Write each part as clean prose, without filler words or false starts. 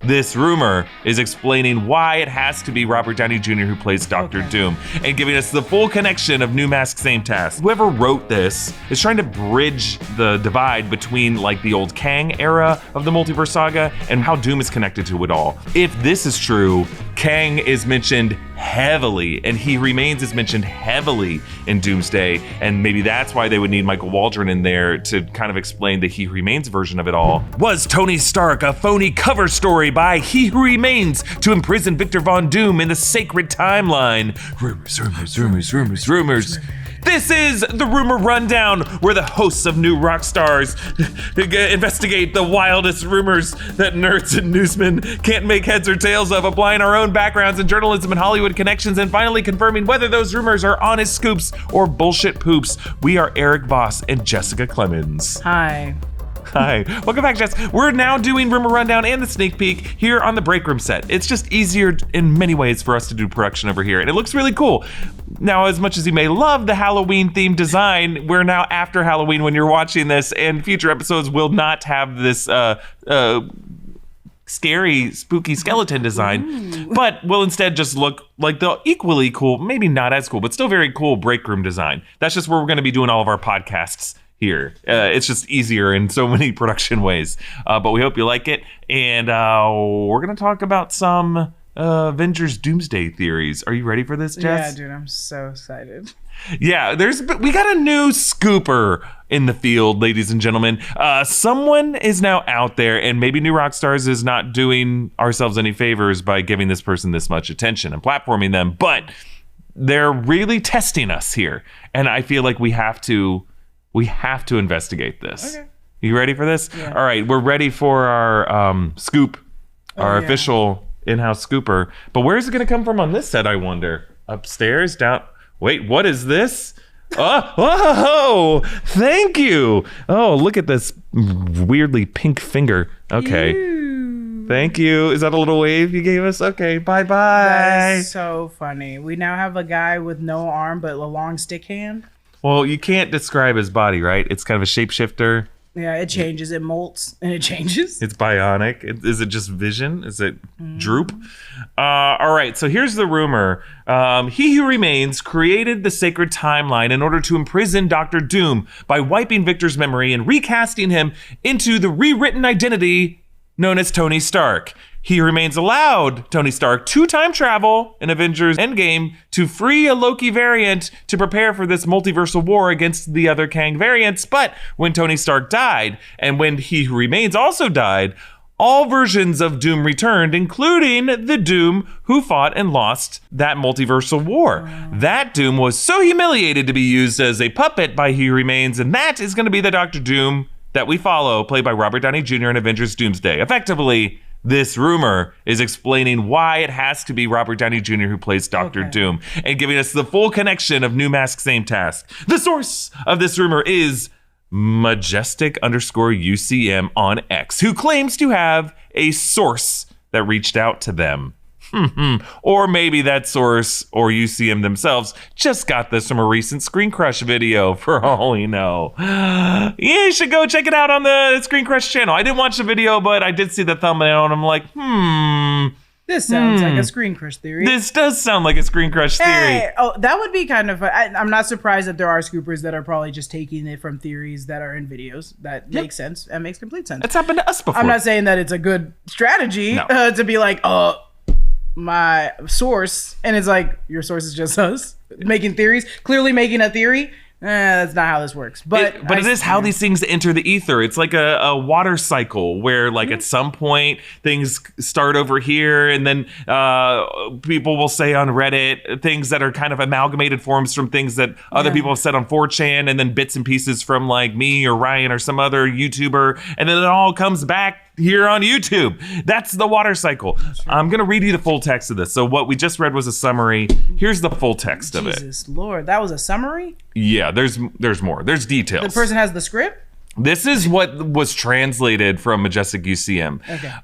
This rumor is explaining why it has to be Robert Downey Jr. who plays Doctor Doom and giving us the full connection of new mask, same task. Whoever wrote this is trying to bridge the divide between like the old Kang era of the multiverse saga and how Doom is connected to it all. If this is true, Kang is mentioned heavily and He Remains is mentioned heavily in Doomsday, and maybe that's why they would need Michael Waldron in there to kind of explain the He Remains version of it all. Was Tony Stark a phony cover story by He Who Remains to imprison Victor Von Doom in the sacred timeline? Rumors. This is the Rumor Rundown, where the hosts of new Rockstars investigate the wildest rumors that nerds and newsmen can't make heads or tails of, applying our own backgrounds in journalism and Hollywood connections, and finally confirming whether those rumors are honest scoops or bullshit poops. We are Erik, Voss, and Jessica Clemons. Hi. Hi, welcome back, Jess. We're now doing Rumor Rundown and the sneak peek here on the break room set. It's just easier in many ways for us to do production over here, and it looks really cool. Now, as much as you may love the Halloween themed design, we're now after Halloween when you're watching this, and future episodes will not have this scary, spooky skeleton design, but will instead just look like the equally cool, maybe not as cool, but still very cool break room design. That's just where we're going to be doing all of our podcasts here. It's just easier in so many production ways, but we hope you like it. And we're gonna talk about some Avengers Doomsday theories. Are you ready for this, Jess? Yeah, dude, I'm so excited. Yeah, we got a new scooper in the field, ladies and gentlemen. Someone is now out there, and maybe New Rockstars is not doing ourselves any favors by giving this person this much attention and platforming them, but they're really testing us here, and I feel like we have to investigate this. Okay. You ready for this? Yeah. All right, we're ready for our scoop, our official in-house scooper. But where's it going to come from on this set, I wonder? Upstairs? Down? Wait, what is this? Oh, thank you. Oh, look at this weirdly pink finger. Okay. Ew. Thank you. Is that a little wave you gave us? Okay, bye-bye. That is so funny. We now have a guy with no arm but a long stick hand. Well, you can't describe his body, right? It's kind of a shapeshifter. Yeah, it changes. It molts and it changes. It's bionic. Is it just vision? Is it droop? All right, so here's the rumor. He Who Remains created the sacred timeline in order to imprison Dr. Doom by wiping Victor's memory and recasting him into the rewritten identity known as Tony Stark. He Remains allowed Tony Stark to time travel in Avengers Endgame to free a Loki variant to prepare for this multiversal war against the other Kang variants. But when Tony Stark died, and when He Who Remains also died, all versions of Doom returned, including the Doom who fought and lost that multiversal war. That Doom was so humiliated to be used as a puppet by He Who Remains, and that is going to be the Doctor Doom that we follow, played by Robert Downey Jr. in Avengers Doomsday. Effectively, this rumor is explaining why it has to be Robert Downey Jr. who plays Doctor Doom and giving us the full connection of new mask, same task. The source of this rumor is Majestic_UCM on X, who claims to have a source that reached out to them. Or maybe that source or UCM themselves just got this from a recent Screencrush video, for all we know. You should go check it out on the Screencrush channel. I didn't watch the video, but I did see the thumbnail, and I'm like, This sounds like a Screencrush theory. This does sound like a Screencrush theory. Hey, that would be kind of... I'm not surprised that there are scoopers that are probably just taking it from theories that are in videos. That makes sense. That makes complete sense. It's happened to us before. I'm not saying that it's a good strategy to be like, my source, and it's like, your source is just us making theories, clearly making a theory. That's not how this works. But it is how these things enter the ether. It's like a water cycle where, like, at some point things start over here, and then people will say on Reddit things that are kind of amalgamated forms from things that other people have said on 4chan, and then bits and pieces from like me or Ryan or some other YouTuber, and then it all comes back here on YouTube. That's the water cycle. I'm going to read you the full text of this. So what we just read was a summary. Here's the full text of it. Jesus Lord, that was a summary? Yeah, there's more. There's details. The person has the script? This is what was translated from Majestic UCM.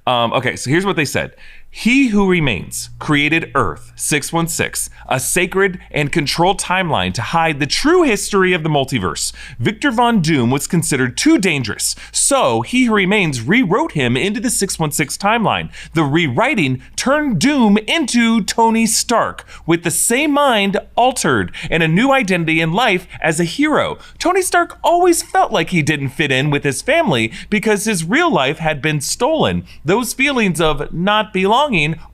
Okay, so here's what they said. He Who Remains created Earth 616, a sacred and controlled timeline to hide the true history of the multiverse. Victor Von Doom was considered too dangerous, so He Who Remains rewrote him into the 616 timeline. The rewriting turned Doom into Tony Stark, with the same mind altered and a new identity in life as a hero. Tony Stark always felt like he didn't fit in with his family because his real life had been stolen. Those feelings of not belonging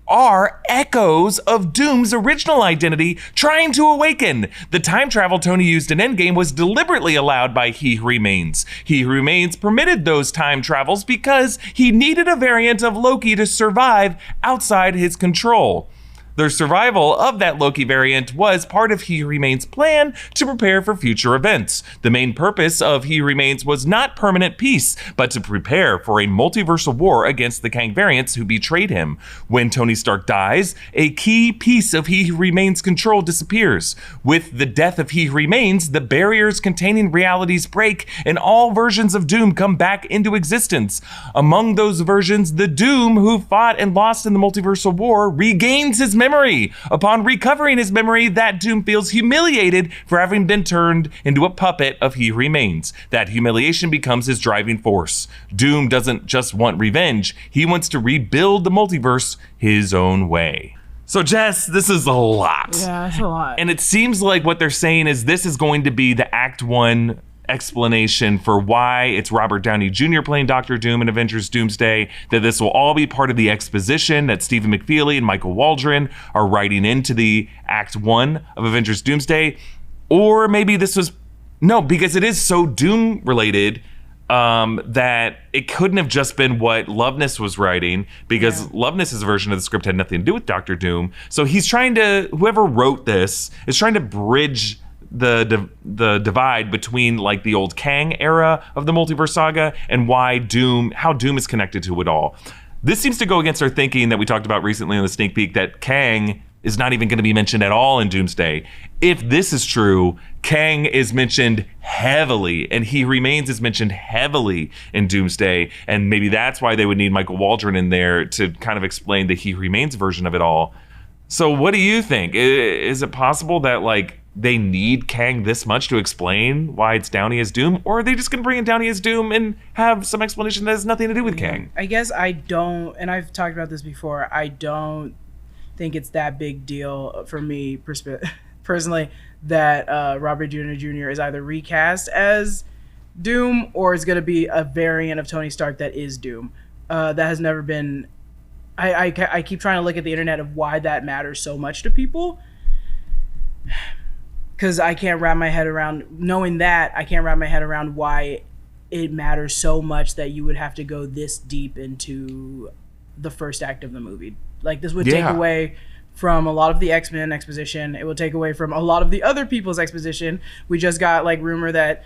are echoes of Doom's original identity trying to awaken. The time travel Tony used in Endgame was deliberately allowed by He Who Remains. He Who Remains permitted those time travels because he needed a variant of Loki to survive outside his control. The survival of that Loki variant was part of He Who Remains' plan to prepare for future events. The main purpose of He Who Remains was not permanent peace, but to prepare for a multiversal war against the Kang variants who betrayed him. When Tony Stark dies, a key piece of He Who Remains' control disappears. With the death of He Who Remains, the barriers containing realities break, and all versions of Doom come back into existence. Among those versions, the Doom who fought and lost in the multiversal war regains his memory. Upon recovering his memory, that Doom feels humiliated for having been turned into a puppet of He Who Remains. That humiliation becomes his driving force. Doom doesn't just want revenge, he wants to rebuild the multiverse his own way. So Jess, this is a lot. Yeah, it's a lot. And it seems like what they're saying is this is going to be the Act 1 explanation for why it's Robert Downey Jr. playing Dr. Doom in Avengers Doomsday, that this will all be part of the exposition that Stephen McFeely and Michael Waldron are writing into the Act 1 of Avengers Doomsday. Or maybe this was, no, because it is so Doom related that it couldn't have just been what Loveness was writing, because Loveness's version of the script had nothing to do with Dr. Doom. So he's trying to, whoever wrote this is trying to bridge the divide between like the old Kang era of the multiverse saga and how Doom is connected to it all. This seems to go against our thinking that we talked about recently on the sneak peek, that Kang is not even going to be mentioned at all in Doomsday. If this is true, Kang is mentioned heavily, and He Remains is mentioned heavily in Doomsday, and maybe that's why they would need Michael Waldron in there to kind of explain the He Remains version of it all. So what do you think? Is it possible that like they need Kang this much to explain why it's Downey as Doom, or are they just going to bring in Downey as Doom and have some explanation that has nothing to do with Kang? I guess I don't, and I've talked about this before, I don't think it's that big deal for me personally that Robert Downey Jr. is either recast as Doom or is going to be a variant of Tony Stark that is Doom. That has never been... I keep trying to look at the internet of why that matters so much to people, because I can't wrap my head around knowing that. I can't wrap my head around why it matters so much that you would have to go this deep into the first act of the movie. Like, this would take away from a lot of the X-Men exposition. It will take away from a lot of the other people's exposition. We just got like rumor that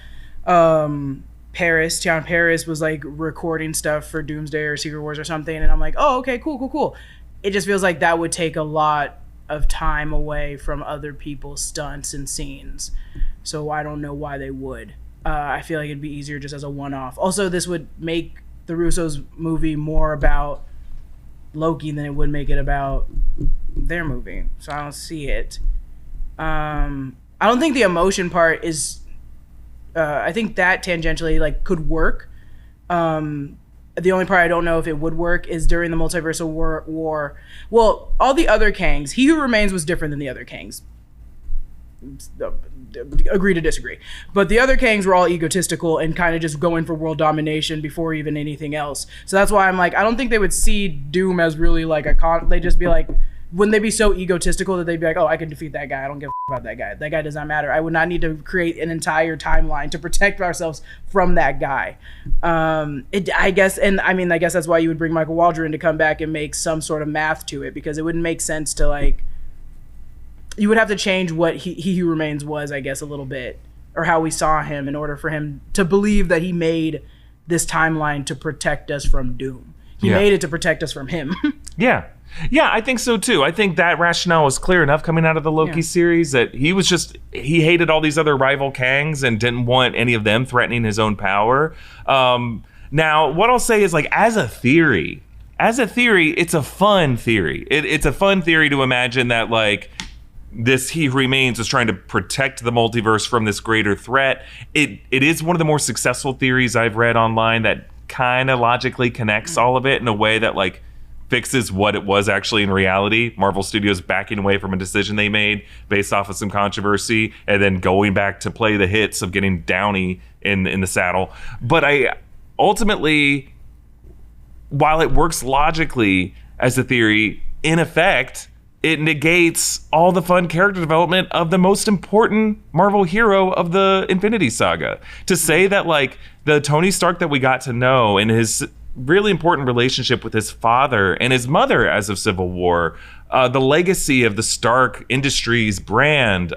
Tiana Paris was like recording stuff for Doomsday or Secret Wars or something, and I'm like, oh, okay, cool. It just feels like that would take a lot of time away from other people's stunts and scenes. So I don't know why they would. I feel like it'd be easier just as a one-off. Also, this would make the Russo's movie more about Loki than it would make it about their movie. So I don't see it. I don't think the emotion part is... I think that tangentially like could work. The only part I don't know if it would work is during the multiversal war. Well, all the other Kangs, He Who Remains was different than the other Kangs. Agree to disagree. But the other Kangs were all egotistical and kind of just going for world domination before even anything else. So that's why I'm like, I don't think they would see Doom as really like they'd just be like, wouldn't they be so egotistical that they'd be like, oh, I can defeat that guy. I don't give a about that guy. That guy does not matter. I would not need to create an entire timeline to protect ourselves from that guy. I guess that's why you would bring Michael Waldron to come back and make some sort of math to it, because it wouldn't make sense to like, you would have to change what he Who Remains was, I guess, a little bit, or how we saw him in order for him to believe that he made this timeline to protect us from Doom. He made it to protect us from him. Yeah, I think so too. I think that rationale was clear enough coming out of the Loki series that he hated all these other rival Kangs and didn't want any of them threatening his own power. Now, what I'll say is, like, as a theory, as a theory, it's a fun theory. It's a fun theory to imagine that like this He Who Remains is trying to protect the multiverse from this greater threat. It is one of the more successful theories I've read online that kind of logically connects all of it in a way that like fixes what it was actually in reality. Marvel Studios backing away from a decision they made based off of some controversy and then going back to play the hits of getting Downey in the saddle. But I ultimately, while it works logically as a theory, in effect, it negates all the fun character development of the most important Marvel hero of the Infinity Saga. To say that like the Tony Stark that we got to know and his really important relationship with his father and his mother as of Civil War, the legacy of the Stark Industries brand,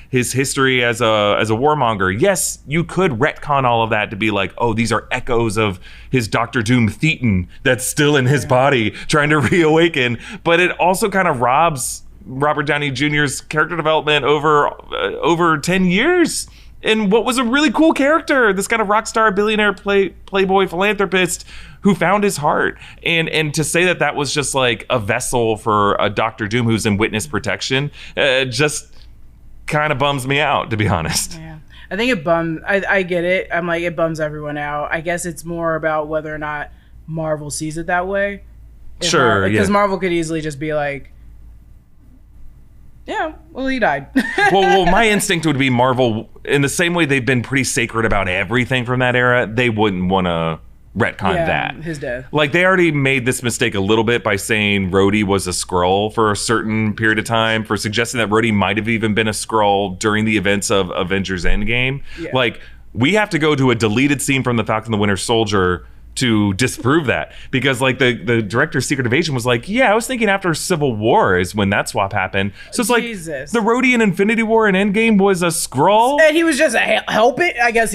his history as a warmonger. Yes, you could retcon all of that to be like, oh, these are echoes of his Doctor Doom Thetan that's still in his body trying to reawaken. But it also kind of robs Robert Downey Jr.'s character development over 10 years. And what was a really cool character, this kind of rock star, billionaire, playboy, philanthropist who found his heart. And to say that was just like a vessel for a Doctor Doom who's in witness protection, just kind of bums me out, to be honest. Yeah. I think it bums, I get it. I'm like, it bums everyone out. I guess it's more about whether or not Marvel sees it that way. Sure, Because Marvel could easily just be like, yeah, well, he died. well, my instinct would be Marvel, in the same way they've been pretty sacred about everything from that era, they wouldn't want to retcon that. His death. Like, they already made this mistake a little bit by saying Rhodey was a Skrull for a certain period of time, for suggesting that Rhodey might have even been a Skrull during the events of Avengers Endgame. Yeah. Like, we have to go to a deleted scene from The Falcon and the Winter Soldier to disprove that, because like the director's Secret Invasion was like, yeah, I was thinking after Civil War is when that swap happened. So it's like the Rhodey in Infinity War and Endgame was a Skrull, and he was just help it. I guess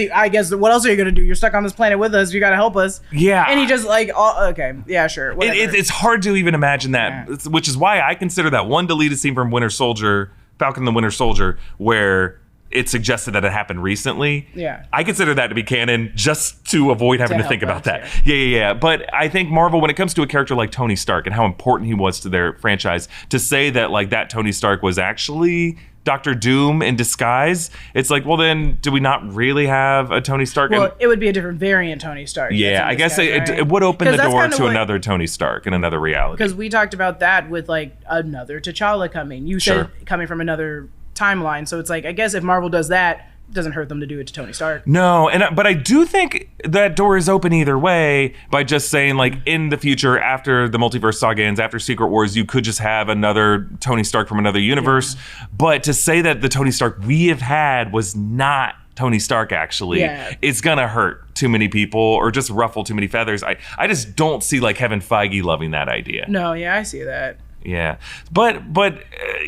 what else are you gonna do? You're stuck on this planet with us. You gotta help us. Yeah. And he just like, okay, yeah, sure. It's hard to even imagine that, which is why I consider that one deleted scene from Winter Soldier, Falcon and the Winter Soldier, where it suggested that it happened recently. Yeah. I consider that to be canon just to avoid having to think about that. Yeah. But I think Marvel, when it comes to a character like Tony Stark and how important he was to their franchise, to say that like that Tony Stark was actually Doctor Doom in disguise, it's like, well, then do we not really have a Tony Stark? Well, it would be a different variant Tony Stark. Yeah, I guess it would open the door to another Tony Stark in another reality. Because we talked about that with like another T'Challa coming. You said coming from another timeline, so it's like, I guess if Marvel does that, it doesn't hurt them to do it to Tony Stark. No, but I do think that door is open either way by just saying like in the future, after the multiverse saga ends, after Secret Wars, you could just have another Tony Stark from another universe. But to say that the Tony Stark we have had was not Tony Stark actually, it's gonna hurt too many people or just ruffle too many feathers. I just don't see like Kevin Feige loving that idea. No, I see that. Yeah, but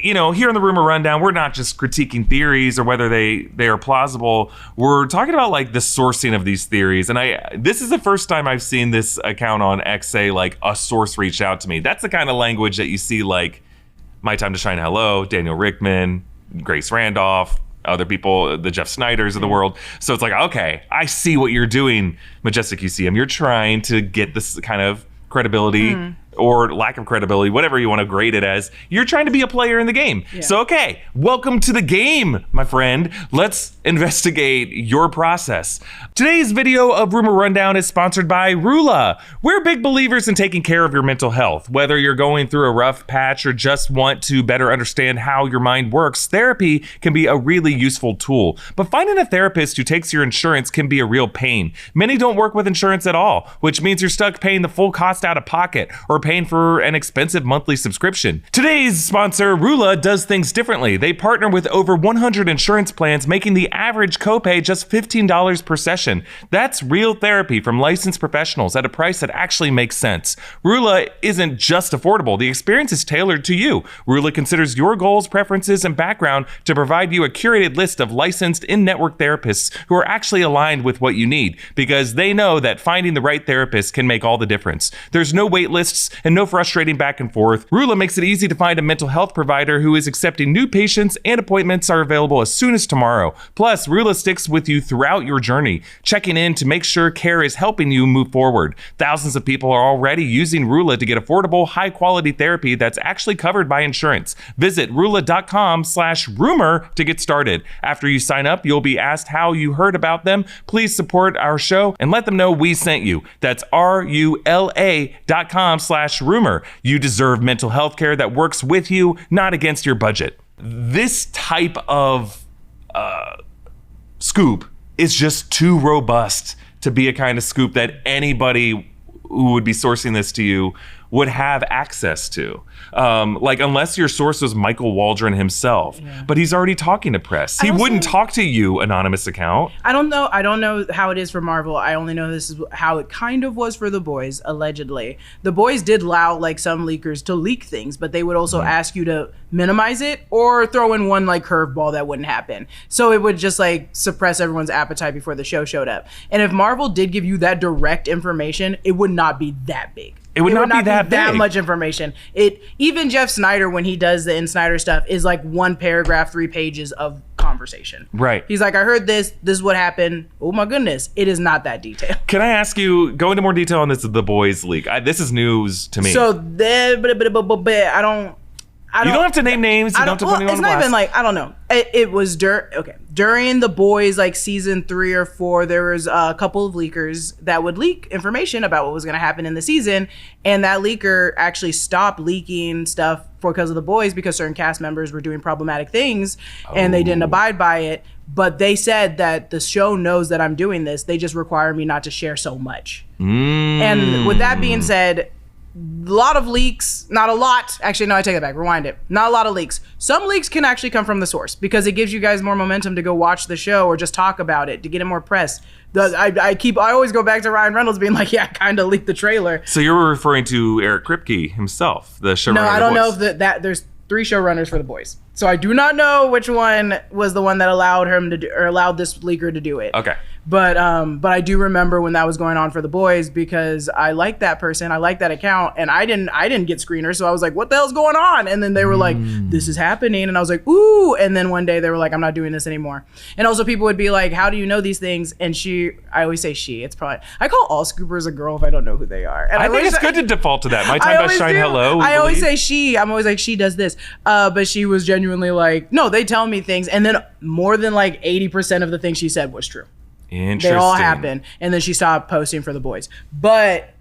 you know, here in the Rumor Rundown, we're not just critiquing theories or whether they are plausible. We're talking about like the sourcing of these theories, and this is the first time I've seen this account on X say like a source reached out to me. That's the kind of language that you see like My Time to Shine Hello, Daniel Rickman, Grace Randolph, other people, the Jeff Snyders of the world. So it's like, okay, I see what you're doing, Majestic UCM. You're trying to get this kind of credibility or lack of credibility, whatever you want to grade it as. You're trying to be a player in the game. Yeah. So, okay, welcome to the game, my friend. Let's investigate your process. Today's video of Rumor Rundown is sponsored by Rula. We're big believers in taking care of your mental health. Whether you're going through a rough patch or just want to better understand how your mind works, therapy can be a really useful tool. But finding a therapist who takes your insurance can be a real pain. Many don't work with insurance at all, which means you're stuck paying the full cost out of pocket or paying for an expensive monthly subscription. Today's sponsor, Rula, does things differently. They partner with over 100 insurance plans, making the average copay just $15 per session. That's real therapy from licensed professionals at a price that actually makes sense. Rula isn't just affordable. The experience is tailored to you. Rula considers your goals, preferences, and background to provide you a curated list of licensed in-network therapists who are actually aligned with what you need, because they know that finding the right therapist can make all the difference. There's no wait lists, and no frustrating back and forth. Rula makes it easy to find a mental health provider who is accepting new patients, and appointments are available as soon as tomorrow. Plus, Rula sticks with you throughout your journey, checking in to make sure care is helping you move forward. Thousands of people are already using Rula to get affordable, high-quality therapy that's actually covered by insurance. Visit rula.com/rumor to get started. After you sign up, you'll be asked how you heard about them. Please support our show and let them know we sent you. That's RULA.com/rumor. You deserve mental health care that works with you, not against your budget. This type of scoop is just too robust to be a kind of scoop that anybody who would be sourcing this to you would have access to. Like, unless your source was Michael Waldron himself, but he's already talking to press. He wouldn't talk to you, anonymous account. I don't know how it is for Marvel. I only know this is how it kind of was for The Boys, allegedly. The Boys did allow like some leakers to leak things, but they would also ask you to minimize it or throw in one like curveball that wouldn't happen. So it would just like suppress everyone's appetite before the show showed up. And if Marvel did give you that direct information, it would not be that big. It would not be that much information. Even Jeff Snyder, when he does the In Snyder stuff, is like one paragraph, 3 pages of conversation. Right. He's like, I heard this is what happened. Oh my goodness. It is not that detailed. Can I ask you, go into more detail on this The Boys leak? This is news to me. So, you don't have to name names. You don't have to put anyone it's on not blast. even like, I don't know. It was during The Boys, like season 3 or 4, there was a couple of leakers that would leak information about what was going to happen in the season. And that leaker actually stopped leaking stuff because of The Boys, because certain cast members were doing problematic things and they didn't abide by it. But they said that the show knows that I'm doing this. They just require me not to share so much. And with that being said, a lot of leaks, not a lot. Actually, no, I take it back. Rewind it. Not a lot of leaks. Some leaks can actually come from the source because it gives you guys more momentum to go watch the show or just talk about it to get it more press. I always go back to Ryan Reynolds being like, yeah, I kind of leaked the trailer. So you're referring to Eric Kripke himself, the showrunner. No, I don't know if that there's 3 showrunners for The Boys. So I do not know which one was the one that allowed him to allowed this leaker to do it. Okay. But I do remember when that was going on for The Boys because I liked that person, I liked that account, and I didn't get screeners, so I was like, what the hell's going on? And then they were like, this is happening, and I was like, ooh. And then one day they were like, I'm not doing this anymore. And also people would be like, how do you know these things? And I always say she. It's probably, I call all scoopers a girl if I don't know who they are. And I think it's good to default to that. My time to shine. Hello. I always say she. I'm always like, she does this. But she was genuinely like, no, they tell me things, and then more than like 80% of the things she said was true. Interesting. They all happened, and then she stopped posting for The Boys. But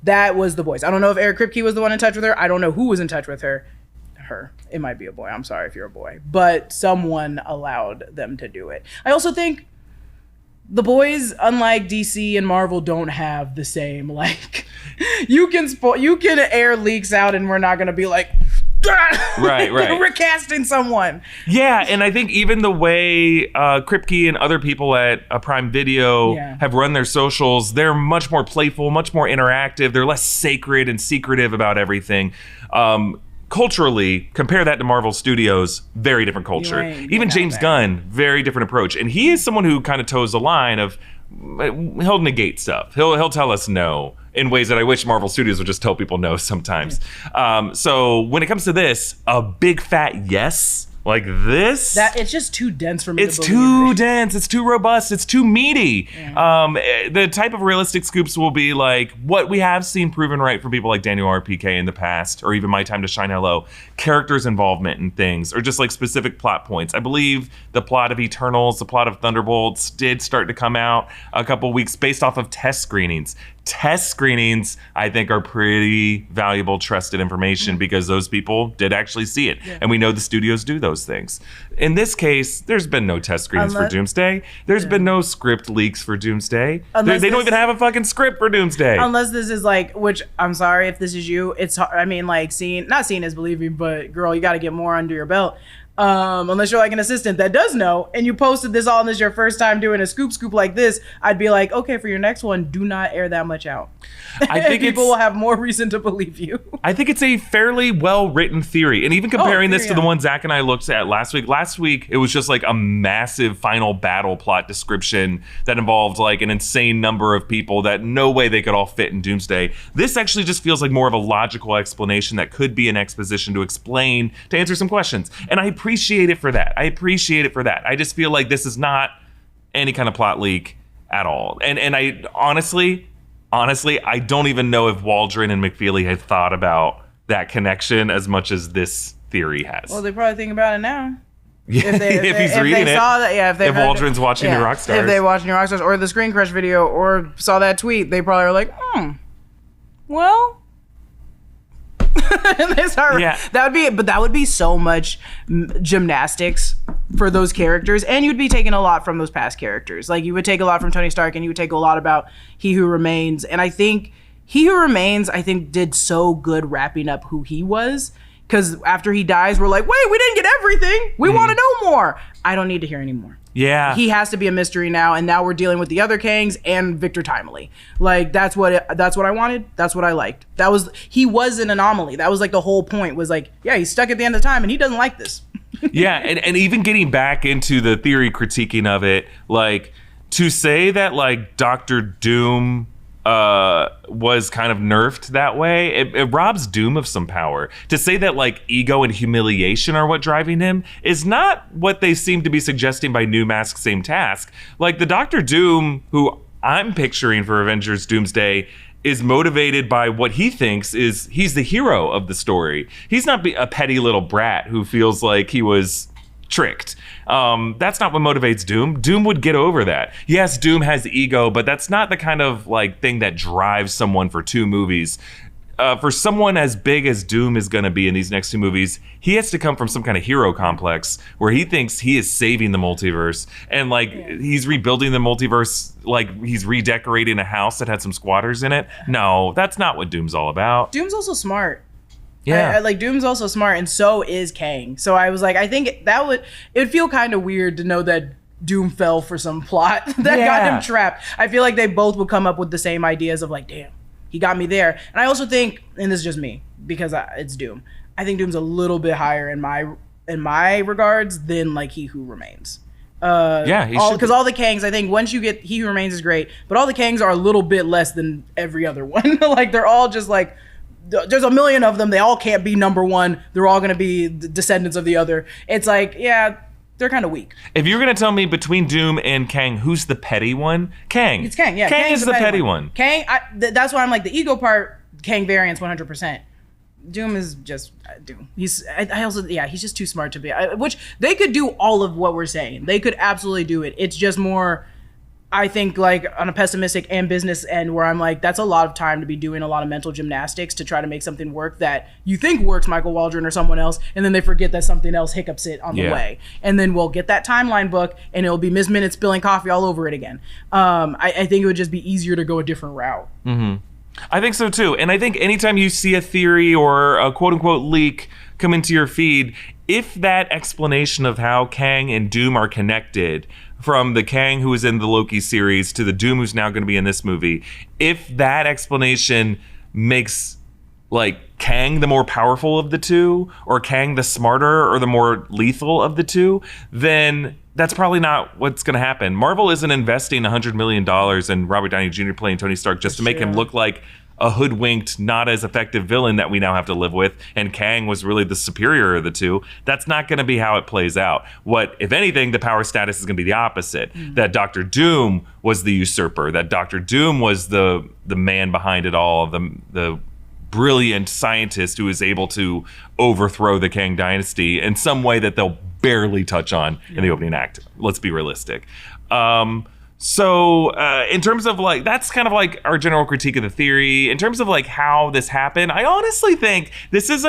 that was The Boys. I don't know if Eric Kripke was the one in touch with her. I don't know who was in touch with her. It might be a boy. I'm sorry if you're a boy. But someone allowed them to do it. I also think The Boys, unlike DC and Marvel, don't have the same, like, you can air leaks out and we're not going to be like, right. recasting someone. Yeah, and I think even the way Kripke and other people at Prime Video have run their socials, they're much more playful, much more interactive. They're less sacred and secretive about everything. Culturally, compare that to Marvel Studios, very different culture. Even James Gunn, very different approach. And he is someone who kind of toes the line of, he'll negate stuff. He'll tell us no in ways that I wish Marvel Studios would just tell people no sometimes. So when it comes to this, a big fat yes like this, that it's just too dense for me. It's too dense. It's too robust. It's too meaty. The type of realistic scoops will be like what we have seen proven right for people like Daniel RPK in the past, or even My Time to Shine Hello. Characters' involvement in things, or just like specific plot points. I believe the plot of Eternals, the plot of Thunderbolts did start to come out a couple weeks based off of test screenings. Test screenings, I think, are pretty valuable, trusted information because those people did actually see it. And we know the studios do those things. In this case, there's been no test screenings for Doomsday. There's been no script leaks for Doomsday. They don't even have a fucking script for Doomsday. Unless this is like, which I'm sorry if this is you. It's, I mean, like, not seeing is believing, but girl, you got to get more under your belt. Unless you're like an assistant that does know, and you posted this all and this is your first time doing a scoop like this, I'd be like, okay, for your next one, do not air that much out. I think people will have more reason to believe you. I think it's a fairly well-written theory. And even comparing this to the one Zach and I looked at last week, it was just like a massive final battle plot description that involved like an insane number of people that no way they could all fit in Doomsday. This actually just feels like more of a logical explanation that could be an exposition to answer some questions. And I appreciate it for that. I just feel like this is not any kind of plot leak at all. And I honestly, I don't even know if Waldron and McFeely had thought about that connection as much as this theory has. Well, they probably think about it now. Yeah, if he's reading it. Saw that, if Waldron's watching New Rockstars. If they watched New Rockstars or the Screencrush video or saw that tweet, they probably are like, well... and they start, that would be so much gymnastics for those characters, and you'd be taking a lot from those past characters. Like you would take a lot from Tony Stark, and you would take a lot about He Who Remains. And I think He Who Remains, did so good wrapping up who he was. Because after he dies, we're like, wait, we didn't get everything. We want to know more. I don't need to hear any more. Yeah. He has to be a mystery now, and now we're dealing with the other Kangs and Victor Timely. Like that's what I wanted. That's what I liked. He was an anomaly. That was like the whole point was like, yeah, he's stuck at the end of time and he doesn't like this. Yeah, and even getting back into the theory critiquing of it, like to say that like Dr. Doom was kind of nerfed that way, it robs Doom of some power. To say that like ego and humiliation are what driving him is not what they seem to be suggesting by New Mask Same Task. Like the Dr. Doom who I'm picturing for Avengers Doomsday is motivated by what he thinks is he's the hero of the story. He's not a petty little brat who feels like he was tricked. That's not what motivates Doom. Doom would get over that. Yes, Doom has ego, but that's not the kind of like thing that drives someone for 2 movies. For someone as big as Doom is going to be in these next 2 movies, he has to come from some kind of hero complex where he thinks he is saving the multiverse and like he's rebuilding the multiverse, like he's redecorating a house that had some squatters in it. No, that's not what Doom's all about. Doom's also smart. Yeah, Doom's also smart, and so is Kang. So I was like, I think it would feel kind of weird to know that Doom fell for some plot that got him trapped. I feel like they both would come up with the same ideas of like, damn, he got me there. And I also think, and this is just me because it's Doom, I think Doom's a little bit higher in my regards than like He Who Remains. Because all the Kangs, I think once you get He Who Remains is great, but all the Kangs are a little bit less than every other one. Like they're all just like, there's a million of them. They all can't be number one. They're all going to be the descendants of the other. It's like, yeah, they're kind of weak. If you're going to tell me between Doom and Kang, who's the petty one? Kang. It's Kang, yeah. Kang is the petty one. Kang, that's why I'm like the ego part, Kang variance 100%. Doom is just Doom. He's just too smart to be. Which they could do all of what we're saying. They could absolutely do it. It's just more, I think, like on a pessimistic and business end where I'm like, that's a lot of time to be doing a lot of mental gymnastics to try to make something work that you think works, Michael Waldron or someone else, and then they forget that something else hiccups it on the way. And then we'll get that timeline book and it'll be Ms. Minute spilling coffee all over it again. I think it would just be easier to go a different route. Mm-hmm. I think so too. And I think anytime you see a theory or a quote unquote leak come into your feed, if that explanation of how Kang and Doom are connected from the Kang who was in the Loki series to the Doom who's now going to be in this movie, if that explanation makes like Kang the more powerful of the two or Kang the smarter or the more lethal of the two, then that's probably not what's going to happen. Marvel isn't investing $100 million in Robert Downey Jr. playing Tony Stark just to make him look like a hoodwinked, not as effective villain that we now have to live with, and Kang was really the superior of the two. That's not going to be how it plays out. What, if anything, the power status is going to be the opposite. That Dr. Doom was the usurper, that Dr. Doom was the man behind it all, the brilliant scientist who is able to overthrow the Kang dynasty in some way that they'll barely touch on in the opening act. Let's be realistic. So in terms of like, that's kind of like our general critique of the theory. In terms of like how this happened, I honestly think this is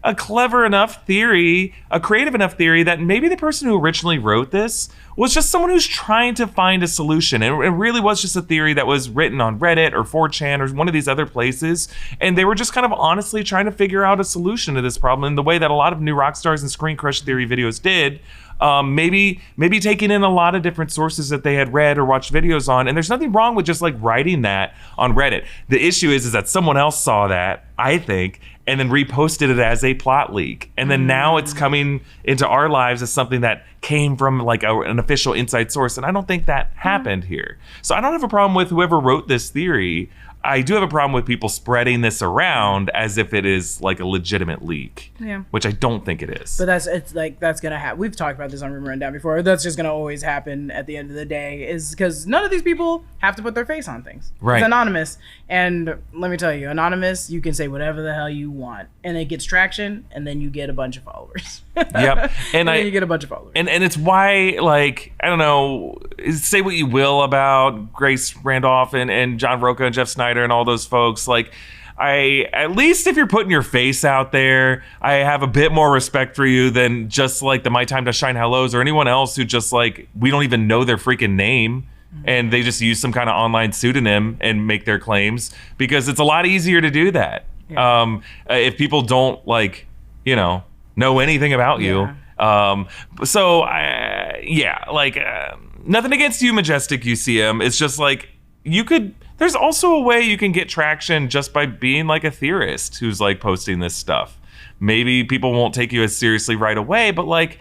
a clever enough theory, a creative enough theory that maybe the person who originally wrote this was just someone who's trying to find a solution. And it really was just a theory that was written on Reddit or 4chan or one of these other places. And they were just kind of honestly trying to figure out a solution to this problem in the way that a lot of new Rockstars and Screencrush theory videos did. Maybe taking in a lot of different sources that they had read or watched videos on. And there's nothing wrong with just like writing that on Reddit. The issue is that someone else saw that, I think, and then reposted it as a plot leak. And then now it's coming into our lives as something that came from like an official inside source. And I don't think that happened here. So I don't have a problem with whoever wrote this theory. I do have a problem with people spreading this around as if it is like a legitimate leak, which I don't think it is. But that's gonna happen. We've talked about this on Rumor Rundown before. That's just gonna always happen at the end of the day, is because none of these people have to put their face on things. Right. It's anonymous, and let me tell you, anonymous, you can say whatever the hell you want, and it gets traction, and then you get a bunch of followers. Yep, and then you get a bunch of followers. And it's why, like, I don't know, say what you will about Grace Randolph and John Roca and Jeff Snyder and all those folks, like, at least if you're putting your face out there, I have a bit more respect for you than just like the My Time to Shine Hellos or anyone else who just like, we don't even know their freaking name and they just use some kind of online pseudonym and make their claims, because it's a lot easier to do that. If people don't like, know anything about you. Nothing against you, Majestic UCM. It's just like, there's also a way you can get traction just by being like a theorist who's like posting this stuff. Maybe people won't take you as seriously right away, but like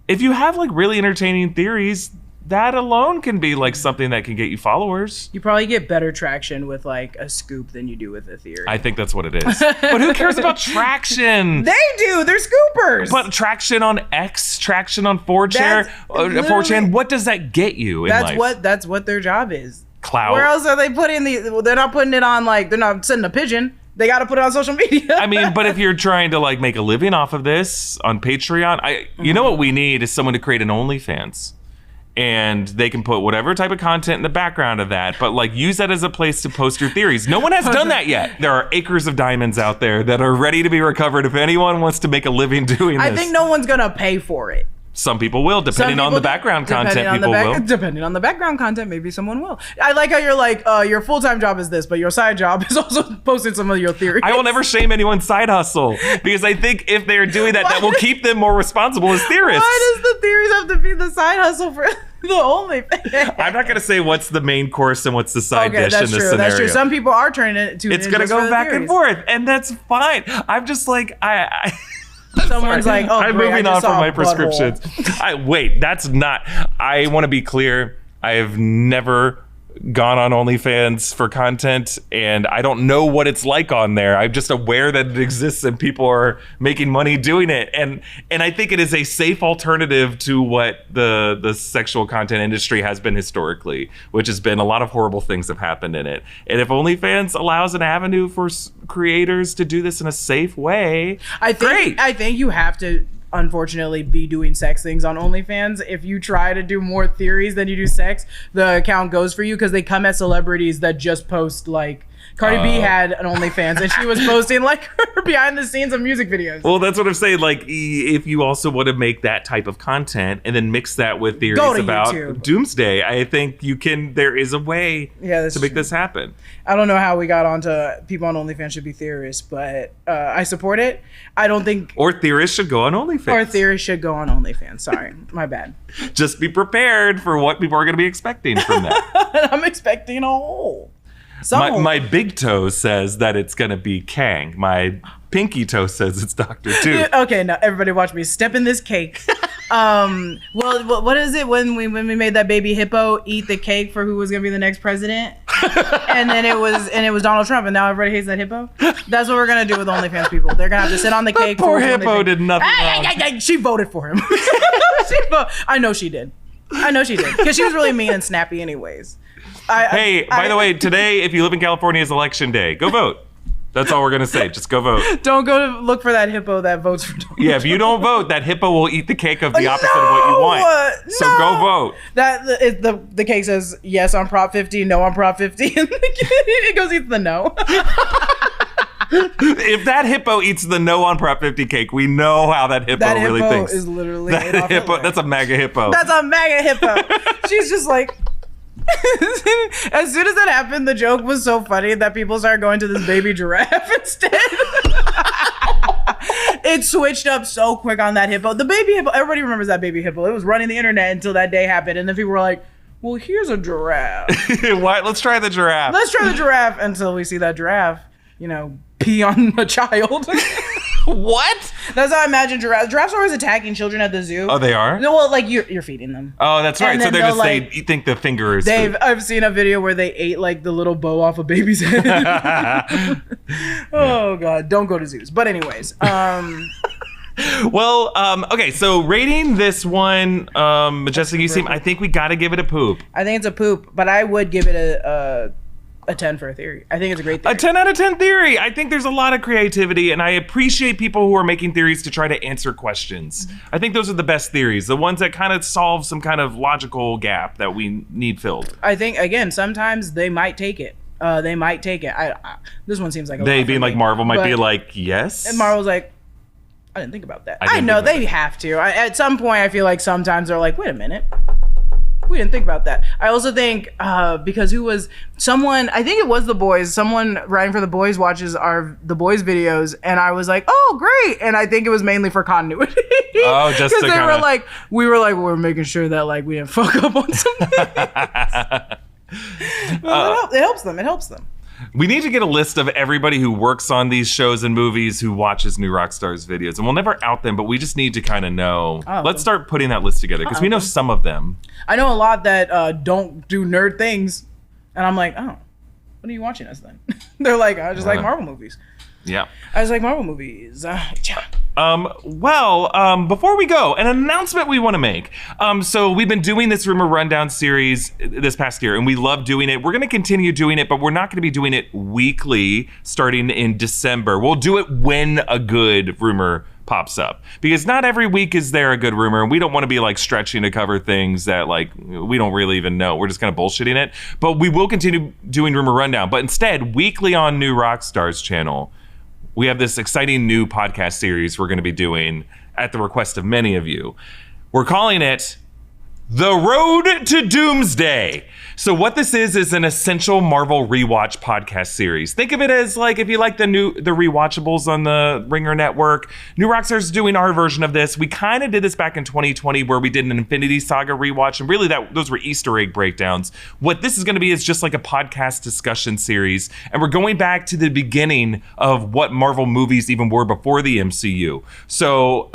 if you have like really entertaining theories, that alone can be like something that can get you followers. You probably get better traction with like a scoop than you do with a theory. I think that's what it is. But who cares about traction? They do. They're scoopers. But traction on X, traction on 4chan, what does that get you in life? That's what their job is. Clout. Where else are they putting they're not putting it on, like, they're not sending a pigeon. They got to put it on social media. I mean, but if you're trying to like make a living off of this on Patreon, you know what we need is someone to create an OnlyFans. And they can put whatever type of content in the background of that, but like use that as a place to post your theories. No one has done that yet. There are acres of diamonds out there that are ready to be recovered if anyone wants to make a living doing this. I think no one's going to pay for it. Some people will, depending on the background content. People will. Depending on the background content, maybe someone will. I like how you're like, your full-time job is this, but your side job is also posting some of your theories. I will never shame anyone's side hustle, because I think if they're doing that, that will keep them more responsible as theorists. Why does the theories have to be the side hustle for the only thing? I'm not going to say what's the main course and what's the side dish in this scenario. That's true. Some people are turning it to it's going to go back and forth, and that's fine. I'm just like, Someone's like, oh, I'm moving on from my prescriptions. I want to be clear. I have never gone on OnlyFans for content, and I don't know what it's like on there. I'm just aware that it exists and people are making money doing it. And I think it is a safe alternative to what the sexual content industry has been historically, which has been a lot of horrible things have happened in it. And if OnlyFans allows an avenue for creators to do this in a safe way, great. I think you have to, unfortunately, be doing sex things on OnlyFans. If you try to do more theories than you do sex, the account goes for you, because they come at celebrities that just post, like, Cardi B had an OnlyFans and she was posting like her behind the scenes of music videos. Well, that's what I'm saying. Like, if you also want to make that type of content and then mix that with theories about YouTube. Doomsday, I think there is a way to make this happen. I don't know how we got onto people on OnlyFans should be theorists, but I support it. I don't think... Or theorists should go on OnlyFans. Sorry, my bad. Just be prepared for what people are going to be expecting from that. I'm expecting a hole. My big toe says that it's going to be Kang. My pinky toe says it's Dr. Doom. Okay, now everybody watch me step in this cake. Well, what is it when we made that baby hippo eat the cake for who was going to be the next president? and it was Donald Trump, and now everybody hates that hippo? That's what we're going to do with OnlyFans people. They're going to have to sit on the cake. That poor hippo did nothing wrong. She voted for him. I know she did. Because she was really mean and snappy anyways. By the way, today, if you live in California, is election day. Go vote. That's all we're going to say. Just go vote. Don't go to look for that hippo that votes for Donald Trump. If you don't vote, that hippo will eat the cake of the opposite of what you want. So go vote. The cake says, yes on Prop 50, no on Prop 50. And it goes eats the no. If that hippo eats the no on Prop 50 cake, we know how that hippo really thinks. That hippo is literally that hippo. That's a mega hippo. That's a mega hippo. She's just like. As soon as that happened, the joke was so funny that people started going to this baby giraffe instead. It switched up so quick on that hippo. The baby hippo, everybody remembers that baby hippo. It was running the internet until that day happened, and then people were like, well, here's a giraffe. What? Let's try the giraffe. Let's try the giraffe until we see that giraffe, pee on a child. What? That's how I imagine giraffes. Giraffes are always attacking children at the zoo. Oh, they are? No, well, like you're feeding them. Oh, that's right. So they're just they think the finger is food. I've seen a video where they ate like the little bow off a baby's head. Oh God, don't go to zoos. But anyways, well, okay. So rating this one, Majestic, you seem. I think we got to give it a poop. I think it's a poop, but I would give it a 10 for a theory. I think it's a great theory. A 10 out of 10 theory. I think there's a lot of creativity, and I appreciate people who are making theories to try to answer questions. I think those are the best theories, the ones that kind of solve some kind of logical gap that we need filled. I think, again, sometimes they might take it. This one seems like a they lot being for like me, Marvel might be like, yes. And Marvel's like, I didn't think about that. I know they have to. At some point, I feel like sometimes they're like, wait a minute. We didn't think about that. I also think because I think it was The Boys, someone writing for The Boys watches The Boys videos, and I was like, oh, great. And I think it was mainly for continuity. Oh, just because we were like, we're making sure that like we didn't fuck up on something. Well, it helps them. It helps them. We need to get a list of everybody who works on these shows and movies who watches New Rockstars videos. And we'll never out them, but we just need to kind of know. Let's start putting that list together because we know some of them. I know a lot that don't do nerd things. And I'm like, oh, what are you watching us then? They're like, I just like Marvel movies. Yeah. I just like Marvel movies. Before we go, an announcement we want to make. So we've been doing this Rumor Rundown series this past year, and we love doing it. We're going to continue doing it, but we're not going to be doing it weekly starting in December. We'll do it when a good rumor pops up, because not every week is there a good rumor, and we don't want to be like stretching to cover things that like we don't really even know. We're just kind of bullshitting it. But we will continue doing Rumor Rundown, but instead weekly on New Rockstars channel, we have this exciting new podcast series we're going to be doing at the request of many of you. We're calling it The Road to Doomsday. So what this is an essential Marvel rewatch podcast series. Think of it as like if you like the rewatchables on the Ringer Network. New Rockstars is doing our version of this. We kind of did this back in 2020 where we did an Infinity Saga rewatch, and really those were Easter egg breakdowns. What this is going to be is just like a podcast discussion series, and we're going back to the beginning of what Marvel movies even were before the MCU. So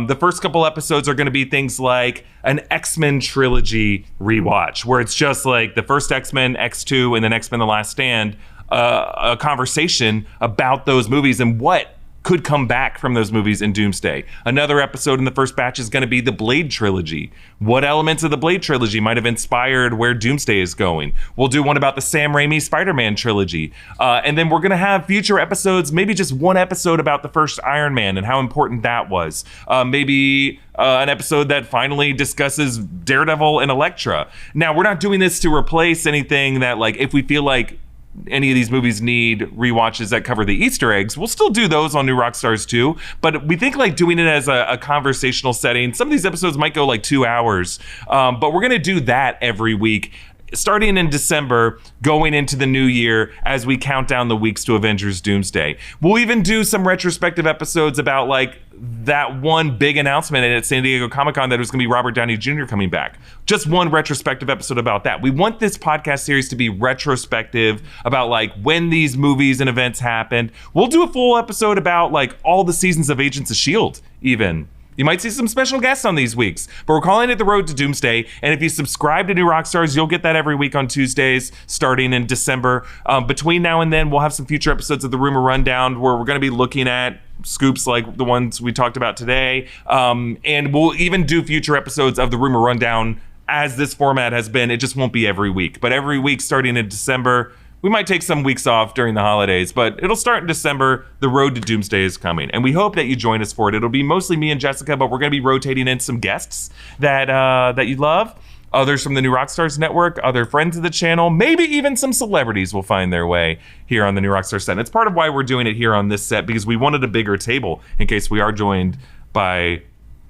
the first couple episodes are going to be things like an X-Men trilogy rewatch, where it's just like the first X-Men, X2, and then X-Men The Last Stand, a conversation about those movies and what could come back from those movies in Doomsday. Another episode in the first batch is going to be the Blade trilogy. What elements of the Blade trilogy might have inspired where Doomsday is going? We'll do one about the Sam Raimi Spider-Man trilogy. And then we're going to have future episodes, maybe just one episode about the first Iron Man and how important that was. Maybe an episode that finally discusses Daredevil and Elektra. Now, we're not doing this to replace anything that, like, if we feel like any of these movies need rewatches that cover the Easter eggs, we'll still do those on New Rockstars too. But we think like doing it as a conversational setting. Some of these episodes might go like 2 hours, but we're going to do that every week, starting in December, going into the new year as we count down the weeks to Avengers Doomsday. We'll even do some retrospective episodes about like that one big announcement at San Diego Comic-Con that was going to be Robert Downey Jr. coming back. Just one retrospective episode about that. We want this podcast series to be retrospective about like when these movies and events happened. We'll do a full episode about like all the seasons of Agents of S.H.I.E.L.D. even. You might see some special guests on these weeks, but we're calling it The Road to Doomsday. And if you subscribe to New Rockstars, you'll get that every week on Tuesdays starting in December. Between now and then, we'll have some future episodes of the Rumor Rundown where we're going to be looking at scoops like the ones we talked about today. And we'll even do future episodes of the Rumor Rundown as this format has been. It just won't be every week, but every week starting in December. We might take some weeks off during the holidays, but it'll start in December. The Road to Doomsday is coming, and we hope that you join us for it. It'll be mostly me and Jessica, but we're going to be rotating in some guests that you love. others from the New Rockstars network, other friends of the channel, maybe even some celebrities will find their way here on the New Rockstars set. And it's part of why we're doing it here on this set, because we wanted a bigger table in case we are joined by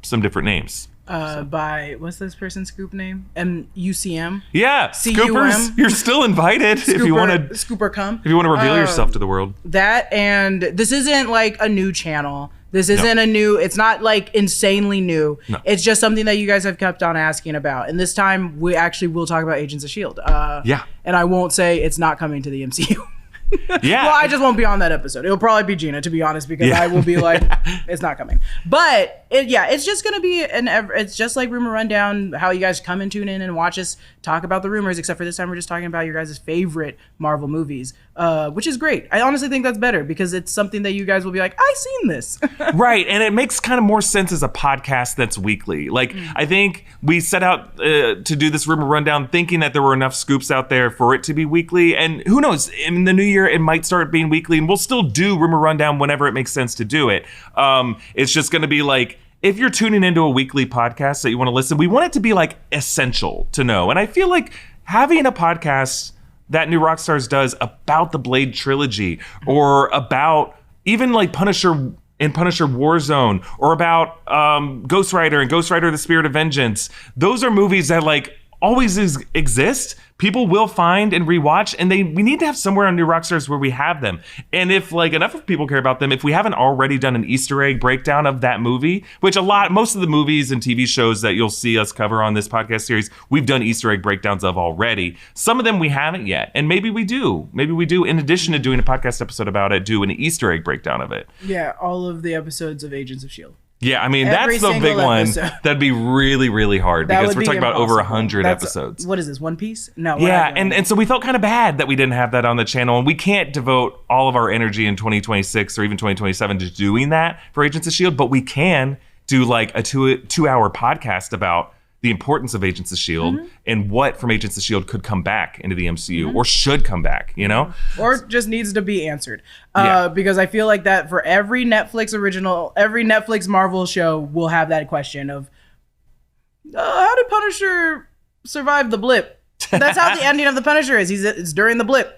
some different names. By what's this person's scoop name? UCM. Yeah, Scoopers, you're still invited if you want to. Scooper come. If you want to reveal yourself to the world. That, and this isn't like a new channel. This isn't a new. It's not like insanely new. No. It's just something that you guys have kept on asking about. And this time we actually will talk about Agents of S.H.I.E.L.D. Yeah. And I won't say it's not coming to the MCU. Yeah. Well, I just won't be on that episode. It'll probably be Gina, to be honest, because I will be like, it's not coming. But it's just gonna be it's just like Rumor Rundown, how you guys come and tune in and watch us talk about the rumors. Except for this time, we're just talking about your guys' favorite Marvel movies, which is great. I honestly think that's better because it's something that you guys will be like, I've seen this. Right, and it makes kind of more sense as a podcast that's weekly. Like, I think we set out to do this Rumor Rundown thinking that there were enough scoops out there for it to be weekly, and who knows, in the new year it might start being weekly, and we'll still do Rumor Rundown whenever it makes sense to do it. It's just going to be like, if you're tuning into a weekly podcast that you want to listen, we want it to be like essential to know. And I feel like having a podcast that New Rockstars does about the Blade trilogy, or about even like Punisher in Punisher Warzone, or about Ghost Rider and Ghost Rider: The Spirit of Vengeance, those are movies that like always exist. People will find and rewatch, and we need to have somewhere on New Rockstars where we have them. And if like enough of people care about them, if we haven't already done an Easter egg breakdown of that movie, which most of the movies and TV shows that you'll see us cover on this podcast series, we've done Easter egg breakdowns of already. Some of them we haven't yet, and maybe we do. Maybe we do, in addition to doing a podcast episode about it, do an Easter egg breakdown of it. Yeah, all of the episodes of Agents of S.H.I.E.L.D. Yeah, I mean, that's the big one. That'd be really, really hard because we're talking about over 100 episodes. What is this, One Piece? No. Yeah, and so we felt kind of bad that we didn't have that on the channel, and we can't devote all of our energy in 2026 or even 2027 to doing that for Agents of S.H.I.E.L.D., but we can do like a two-hour podcast about the importance of Agents of S.H.I.E.L.D. and what from Agents of S.H.I.E.L.D. could come back into the MCU or should come back, you know? Or just needs to be answered. Because I feel like that for every Netflix Marvel show will have that question of, how did Punisher survive the blip? That's how the ending of the Punisher is. It's during the blip.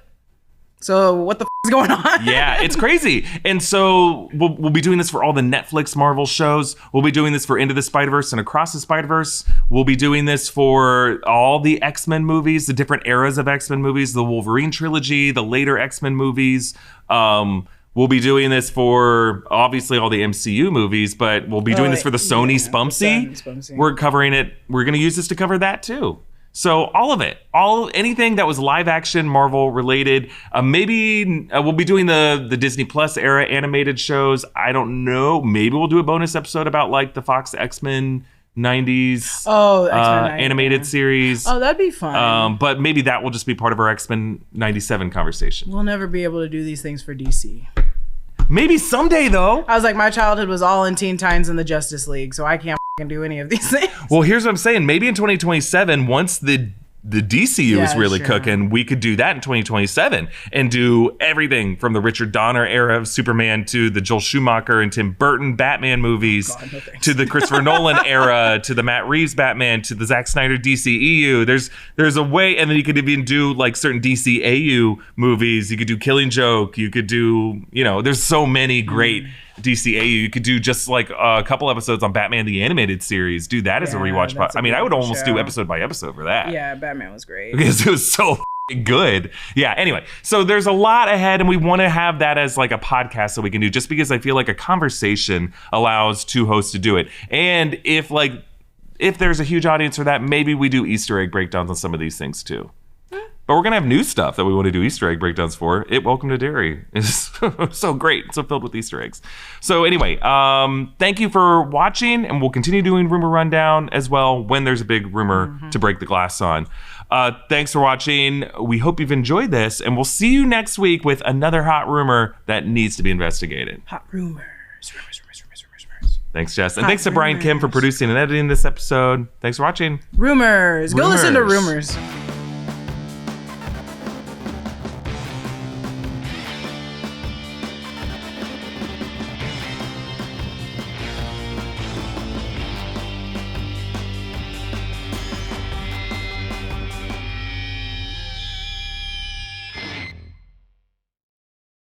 So what the is going on? Yeah, it's crazy. And so we'll be doing this for all the Netflix Marvel shows. We'll be doing this for Into the Spider-Verse and Across the Spider-Verse. We'll be doing this for all the X-Men movies, the different eras of X-Men movies, the Wolverine trilogy, the later X-Men movies. We'll be doing this for obviously all the MCU movies, but we'll be doing this for the Sony Spumsy. We're covering it. We're going to use this to cover that too. So all of it, anything that was live action Marvel related. Maybe we'll be doing the Disney Plus era animated shows. I don't know. Maybe we'll do a bonus episode about like the Fox X-Men 90s animated series. Oh, that'd be fun. But maybe that will just be part of our X-Men 97 conversation. We'll never be able to do these things for DC. Maybe someday, though. I was like, my childhood was all in Teen Titans and the Justice League, so I can't do any of these things. Well, here's what I'm saying. Maybe in 2027, once the DCU is really cooking, we could do that in 2027 and do everything from the Richard Donner era of Superman to the Joel Schumacher and Tim Burton Batman movies to the Christopher Nolan era to the Matt Reeves Batman to the Zack Snyder DCEU. There's a way, and then you could even do like certain DCAU movies. You could do Killing Joke. You could do, there's so many great DCAU. You could do just like a couple episodes on Batman the Animated Series. Do that as a rewatch. I mean, I would almost do episode by episode for that. Yeah, Batman was great. Because it was so good. Yeah, anyway. So there's a lot ahead, and we want to have that as like a podcast that we can do, just because I feel like a conversation allows two hosts to do it. And if there's a huge audience for that, maybe we do Easter egg breakdowns on some of these things too. But we're going to have new stuff that we want to do Easter egg breakdowns for. Welcome to Derry is so great. It's so filled with Easter eggs. So anyway, thank you for watching, and we'll continue doing Rumor Rundown as well when there's a big rumor to break the glass on. Thanks for watching. We hope you've enjoyed this, and we'll see you next week with another hot rumor that needs to be investigated. Hot rumors. Thanks, Jess. And thanks to Brian Kim for producing and editing this episode. Thanks for watching. Rumors. Go listen to Rumors.